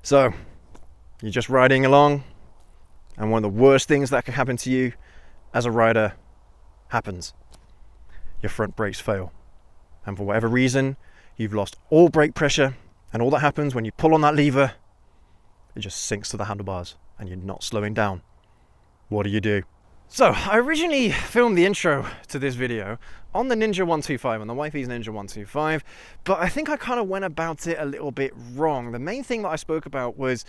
So you're just riding along, and one of the worst things that can happen to you as a rider happens. Your front brakes fail, and for whatever reason you've lost all brake pressure, and all that happens when you pull on that lever, it just sinks to the handlebars and you're not slowing down. What do you do? So I originally filmed the intro to this video on the Ninja 125, on the Wifey's Ninja 125, but I think I kind of went about it a little bit wrong. The main thing that I spoke about was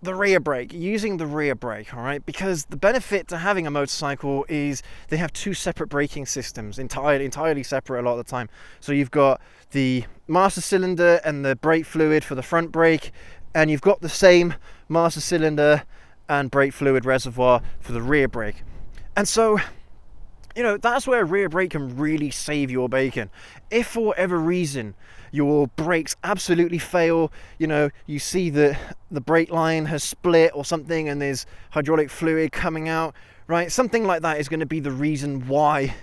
the rear brake, using the rear brake, all right? Because the benefit to having a motorcycle is they have two separate braking systems, entirely separate a lot of the time. So you've got the master cylinder and the brake fluid for the front brake, and you've got the same master cylinder and brake fluid reservoir for the rear brake. And so, you know, that's where a rear brake can really save your bacon. If for whatever reason your brakes absolutely fail, you know, you see that the brake line has split or something and there's hydraulic fluid coming out, right? Something like that is going to be the reason why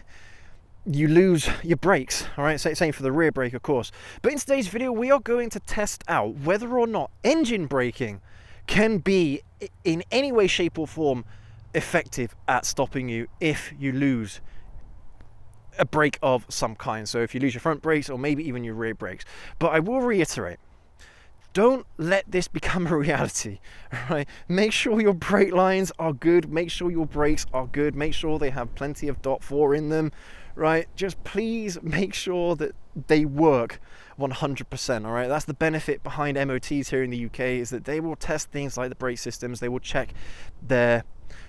you lose your brakes, all right? Same for the rear brake, of course. But in today's video, we are going to test out whether or not engine braking can be in any way, shape or form effective at stopping you if you lose a brake of some kind. So if you lose your front brakes or maybe even your rear brakes. But I will reiterate, don't let this become a reality, right? Make sure your brake lines are good, make sure your brakes are good, make sure they have plenty of .4 in them, right? Just please make sure that they work 100%, all right? That's the benefit behind MOTs here in the UK, is that they will test things like the brake systems, they will check their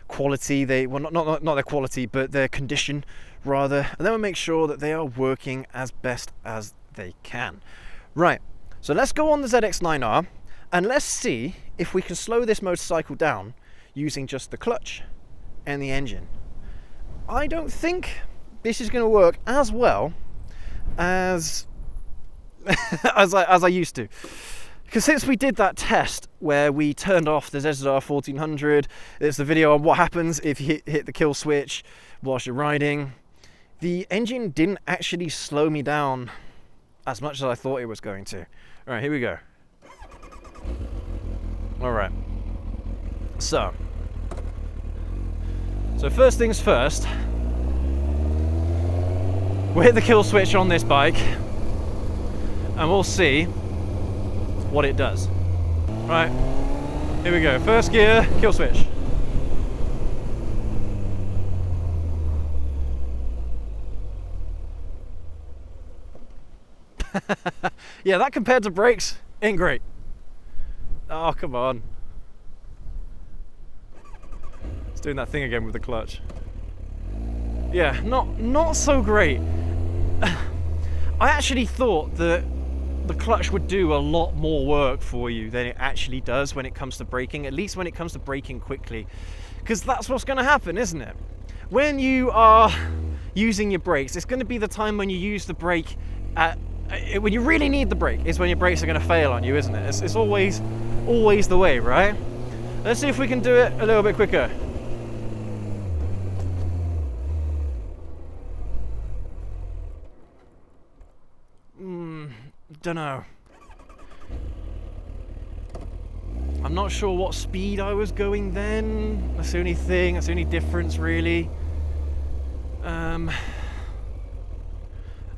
quality, not their quality, but their condition rather, and then we'll make sure that they are working as best as they can. Right, so let's go on the ZX-9R and let's see if we can slow this motorcycle down using just the clutch and the engine. I don't think this is going to work as well as as I used to, because since we did that test where we turned off the ZR 1400, there's the video on what happens if you hit the kill switch whilst you're riding. The engine didn't actually slow me down as much as I thought it was going to. All right, here we go. All right. So first things first, we'll hit the kill switch on this bike and we'll see what it does. Right, here we go. First gear, kill switch. Yeah, that compared to brakes ain't great. Oh, come on. It's doing that thing again with the clutch. Yeah, not so great. I actually thought that the clutch would do a lot more work for you than it actually does when it comes to braking, at least when it comes to braking quickly, because that's what's going to happen, isn't it? When you are using your brakes, it's going to be the time when you use the brake when you really need the brake is when your brakes are going to fail on you, isn't it? It's always the way, right? Let's see if we can do it a little bit quicker. Dunno. I'm not sure what speed I was going then. That's the only thing, that's the only difference really.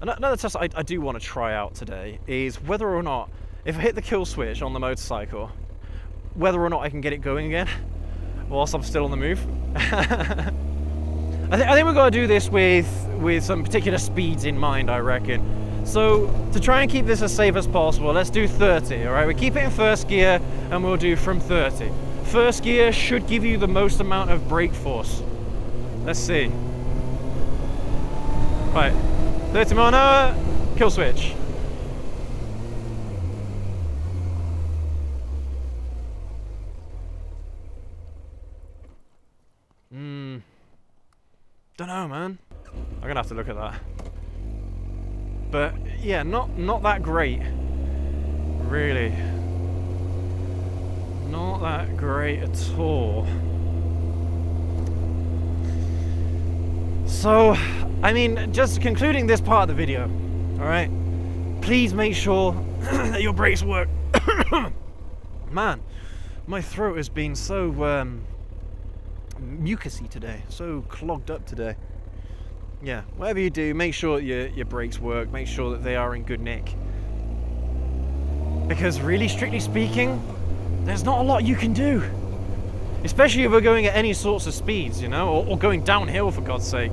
Another test I do want to try out today is whether or not, if I hit the kill switch on the motorcycle, whether or not I can get it going again whilst I'm still on the move. I think we've got to do this with some particular speeds in mind, I reckon. So to try and keep this as safe as possible, let's do 30, all right? We keep it in first gear and we'll do from 30. First gear should give you the most amount of brake force. Let's see. Right, 30 mile an hour, kill switch. Don't know, man. I'm gonna have to look at that. But yeah, not that great, really. Not that great at all. So, I mean, just concluding this part of the video, all right? Please make sure that your brakes work. man, my throat has been so mucusy today, so clogged up today. Yeah, whatever you do, make sure your brakes work, make sure that they are in good nick. Because really, strictly speaking, there's not a lot you can do. Especially if we're going at any sorts of speeds, you know, or going downhill, for God's sake.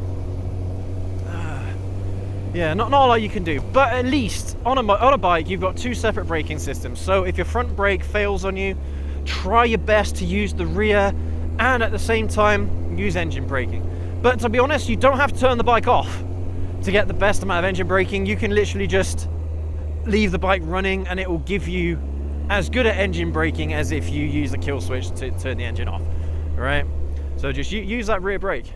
Yeah, not a lot you can do. But at least, on a bike, you've got two separate braking systems. So if your front brake fails on you, try your best to use the rear, and at the same time, use engine braking. But to be honest, you don't have to turn the bike off to get the best amount of engine braking. You can literally just leave the bike running and it will give you as good at engine braking as if you use the kill switch to turn the engine off. Alright, so just use that rear brake.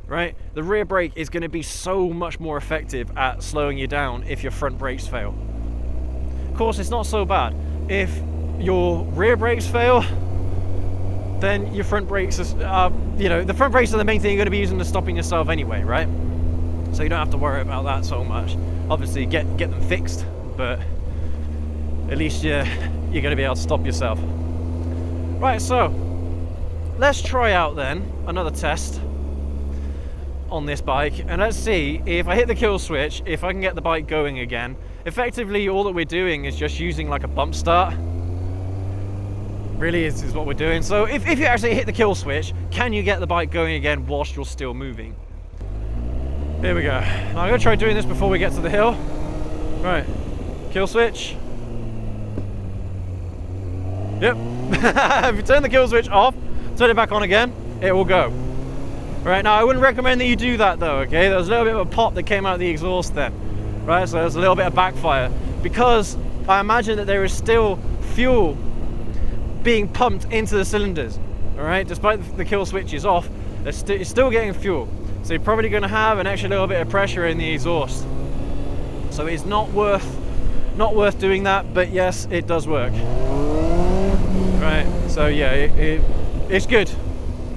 Right, the rear brake is going to be so much more effective at slowing you down if your front brakes fail. Of course, it's not so bad. If your rear brakes fail, then your front brakes are, you know, the front brakes are the main thing you're going to be using to stopping yourself anyway, right? So you don't have to worry about that so much. Obviously, get them fixed, but at least you're going to be able to stop yourself. Right, so let's try out then another test on this bike, and let's see if I hit the kill switch, if I can get the bike going again. Effectively, all that we're doing is just using like a bump start. Really is what we're doing. So if you actually hit the kill switch, can you get the bike going again whilst you're still moving? Here we go. Now I'm going to try doing this before we get to the hill. Right, kill switch. Yep. If you turn the kill switch off, turn it back on again, it will go. Right, now I wouldn't recommend that you do that though, okay? There was a little bit of a pop that came out of the exhaust then. Right, so there's a little bit of backfire. Because I imagine that there is still fuel being pumped into the cylinders. Alright, despite the kill switch is off, it's still getting fuel. So you're probably going to have an extra little bit of pressure in the exhaust. So it's not worth doing that, but yes, it does work. Right, so yeah, it's good.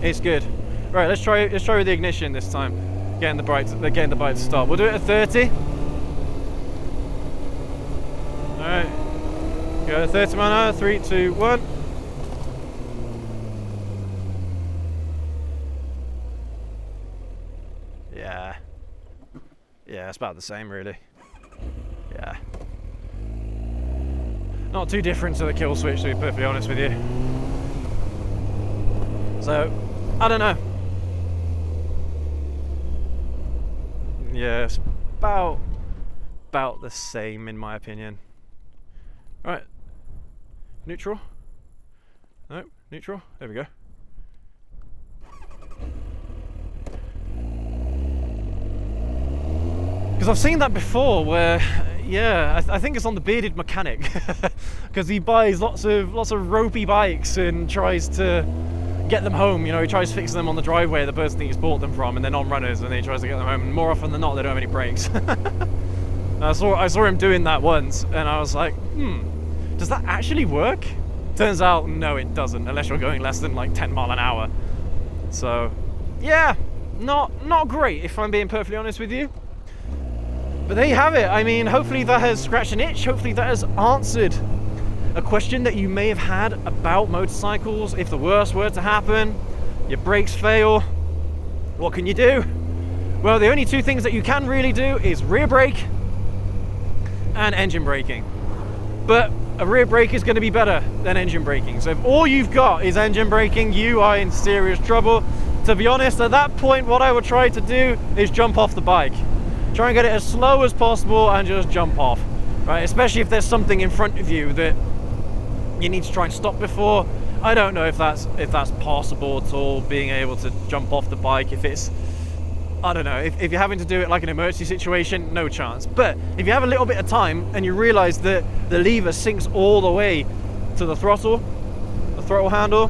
It's good. Right, let's try with the ignition this time. Getting the bike to start. We'll do it at 30. Alright. Go at 30 mile an hour. 3, 2, 1. Yeah. Yeah, it's about the same really. Yeah. Not too different to the kill switch, to be perfectly honest with you. So, I don't know. Yeah, it's about the same in my opinion. Right, neutral. No, neutral. There we go. Because I've seen that before, where yeah, I think it's on the Bearded Mechanic, because he buys lots of ropey bikes and tries to get them home. You know, he tries fixing them on the driveway of the person that he's bought them from, and they're non-runners, and then he tries to get them home, and more often than not they don't have any brakes. I saw him doing that once, and I was like, does that actually work? Turns out no, it doesn't, unless you're going less than like 10 mile an hour. So yeah, not great, if I'm being perfectly honest with you. But there you have it. I mean, hopefully that has scratched an itch. Hopefully that has answered a question that you may have had about motorcycles. If the worst were to happen, your brakes fail, what can you do? Well, the only two things that you can really do is rear brake and engine braking. But a rear brake is going to be better than engine braking. So if all you've got is engine braking, you are in serious trouble. To be honest, at that point, what I would try to do is jump off the bike. Try and get it as slow as possible and just jump off, right? Especially if there's something in front of you that you need to try and stop before. I don't know if that's possible at all, being able to jump off the bike. If it's, I don't know, if you're having to do it like an emergency situation, no chance. But if you have a little bit of time and you realize that the lever sinks all the way to the throttle handle,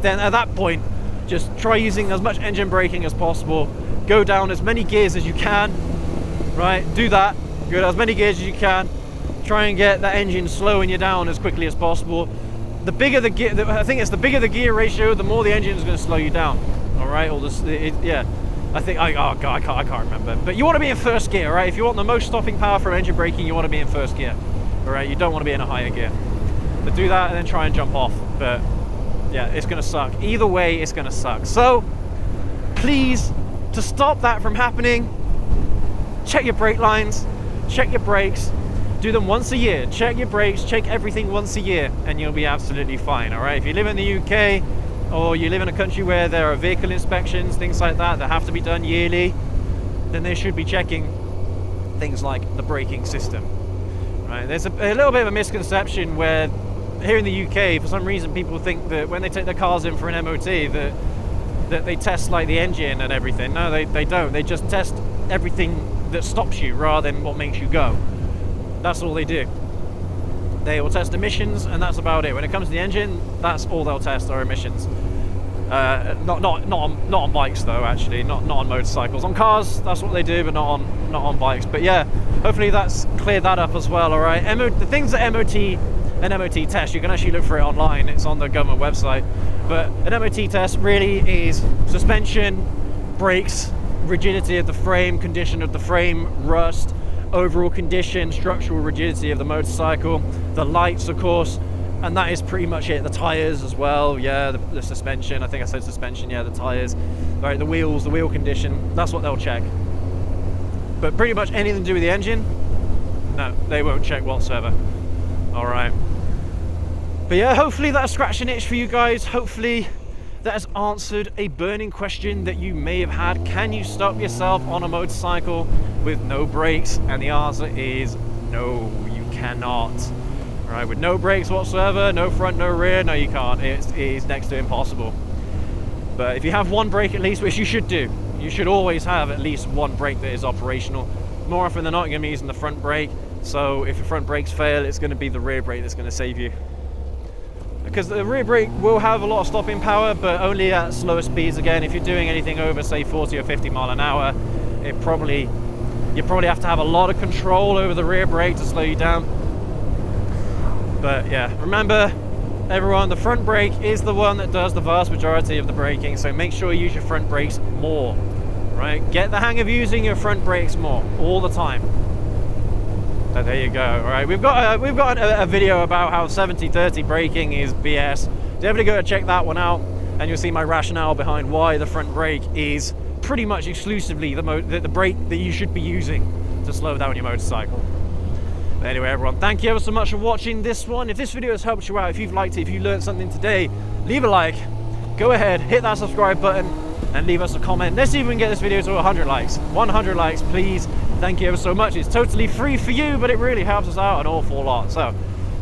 then at that point, just try using as much engine braking as possible. Go down as many gears as you can, right? Do that. Go down as many gears as you can. Try and get that engine slowing you down as quickly as possible. The bigger the gear, I think it's the bigger the gear ratio, the more the engine is going to slow you down. All right, or yeah. I think I can't remember. But you want to be in first gear, right? If you want the most stopping power from engine braking, you want to be in first gear. All right, you don't want to be in a higher gear. But do that and then try and jump off. But yeah, it's gonna suck. Either way, it's gonna suck. So please, to stop that from happening, check your brake lines, check your brakes, do them once a year. Check your brakes, check everything once a year, and you'll be absolutely fine, all right? If you live in the UK, or you live in a country where there are vehicle inspections, things like that, that have to be done yearly, then they should be checking things like the braking system, right? There's a little bit of a misconception where here in the UK, for some reason, people think that when they take their cars in for an MOT, that they test like the engine and everything. No, they don't. They just test everything that stops you rather than what makes you go. That's all they do. They will test emissions, and that's about it. When it comes to the engine, that's all they'll test are emissions. Not on bikes though, actually, not on motorcycles. On cars, that's what they do, but not on bikes. But yeah, hopefully that's cleared that up as well. All right, the things that an MOT test, you can actually look for it online. It's on the government website. But an MOT test really is suspension, brakes, rigidity of the frame, condition of the frame, rust, overall condition, structural rigidity of the motorcycle, the lights, of course, and that is pretty much it. The tires as well, yeah, the suspension, I think I said suspension, yeah, the tires, right, the wheels, the wheel condition, that's what they'll check. But pretty much anything to do with the engine, no, they won't check whatsoever. All right. But yeah, hopefully that scratched an itch for you guys. Hopefully that has answered a burning question that you may have had. Can you stop yourself on a motorcycle with no brakes? And the answer is no, you cannot. All right, with no brakes whatsoever, no front, no rear, no, you can't. It is next to impossible. But if you have one brake at least, which you should do, you should always have at least one brake that is operational. More often than not, you're going to be using the front brake. So if your front brakes fail, it's going to be the rear brake that's going to save you. Because the rear brake will have a lot of stopping power, but only at slower speeds. Again, if you're doing anything over, say, 40 or 50 mile an hour, you probably have to have a lot of control over the rear brake to slow you down. But yeah, remember, everyone, the front brake is the one that does the vast majority of the braking, so make sure you use your front brakes more, right? Get the hang of using your front brakes more, all the time. So there you go. All right, we've got a video about how 70-30 braking is BS. Definitely go to check that one out, and you'll see my rationale behind why the front brake is pretty much exclusively the brake that you should be using to slow down your motorcycle. But anyway, everyone, thank you ever so much for watching this one. If this video has helped you out, if you've liked it, if you learned something today, leave a like. Go ahead, hit that subscribe button, and leave us a comment. Let's see if we can get this video to 100 likes. 100 likes, please. Thank you ever so much. It's totally free for you, but it really helps us out an awful lot. So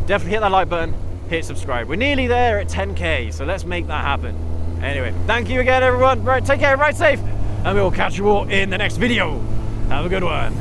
definitely hit that like button, hit subscribe. We're nearly there at 10K, so let's make that happen. Anyway, thank you again, everyone. Right, take care, ride safe, and we will catch you all in the next video. Have a good one.